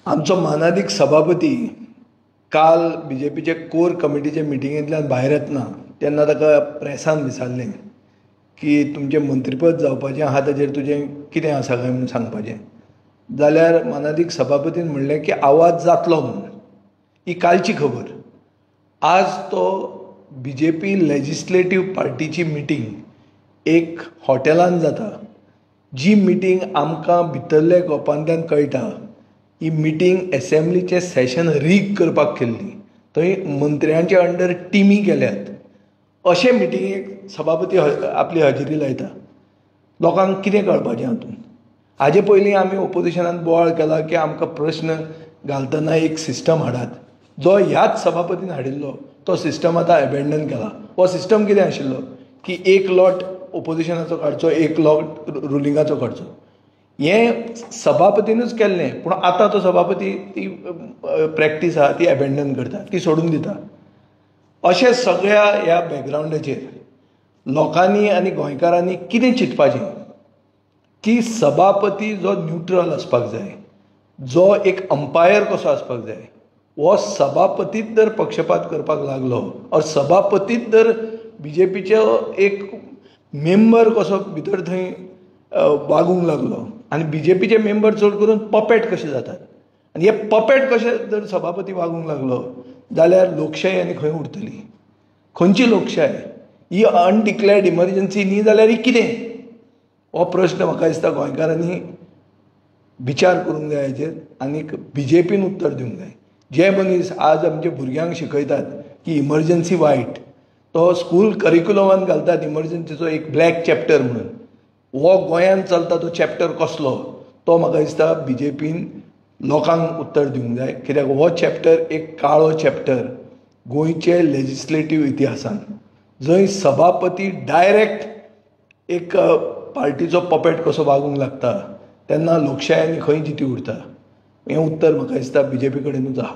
आमचो मानादीक सभापती काल बीजेपीचे कोर कमिटीचे मिटिंगेंतल्यान भायर येतना तेन्ना ताका प्रेसान विचारलें की तुमचें मंत्रीपद जावपाचें आहा ताचेर तुजें कितें आसा काय म्हणून सांगपाचें. जाल्यार मानादीक सभापतीन म्हणलें की आवाज जातलो म्हणून. ही कालची खबर. आज तो बीजेपी लेजिस्लेटीव पार्टीची मिटींग एक हॉटेलान जाता. जी मिटींग आमकां भितरल्या गोपांतल्यान कळटा ही मिटींग एसेंब्लीचें सेशन रीग करपाक केल्ली. थंय मंत्र्यांचे अंडर टिमी केल्यात. अशे मिटिंगेक सभापती आपली हजेरी लायता. लोकांक कितें कळपाचें हातून. हाजे पयलीं आमी ओपोजिशनान बोवाळ केला की आमकां प्रश्न घालतना एक सिस्टम हाडात. जो ह्याच सभापतीन हाडिल्लो तो सिस्टम आतां एबेंडन केला. हो सिस्टम कितें आशिल्लो की एक लॉट ओपोजिशनाचो काडचो, एक लॉट रुलिंगाचो काडचो. हें सभापतीनूच केल्लें, पूण आतां तो सभापती ती प्रॅक्टीस आहा ती एबेंडन करता, ती सोडून दिता. अशें सगळ्या ह्या बॅकग्रावंडाचेर लोकांनी आनी गोंयकारांनी कितें चिंतपाचें की सभापती जो न्यूट्रल आसपाक जाय, जो एक अंपायर कसो आसपाक जाय. हो सभापतीच जर पक्षपात करपाक लागलो और सभापतीच जर बीजेपीचो एक मेंबर कसो भितर थंय वागूंक लागलो आनी बीजेपीचे मेंबर चड करून पपेट कशे जातात आनी हे पपेट कशे जर सभापती वागूंक लागलो जाल्यार लोकशाय आनी खंय उरतली. खंयची लोकशाय. ही अनडिक्लेर्ड इमर्जन्सी न्ही जाल्यार ही कितें. हो प्रश्न म्हाका दिसता गोंयकारांनी विचार करूंक जाय हाचेर आनी बीजेपीन उत्तर दिवंक जाय. जे मनीस आज आमच्या भुरग्यांक शिकयतात की इमर्जन्सी वायट, तो स्कूल करिक्युलमान घालतात इमर्जन्सीचो एक ब्लॅक चॅप्टर म्हणून. हो गोंयांत चलता तो चॅप्टर कसलो तो म्हाका दिसता बीजेपीन लोकांक उत्तर दिवंक जाय. कित्याक हो चॅप्टर एक काळो चॅप्टर गोंयचे लेजिस्लेटीव इतिहासान, जंय सभापती डायरेक्ट एक पार्टीचो पपेट कसो वागूंक लागता तेन्ना लोकशाय आनी खंय जिती उरता. हें उत्तर म्हाका दिसता बीजेपी कडेनूच आहा.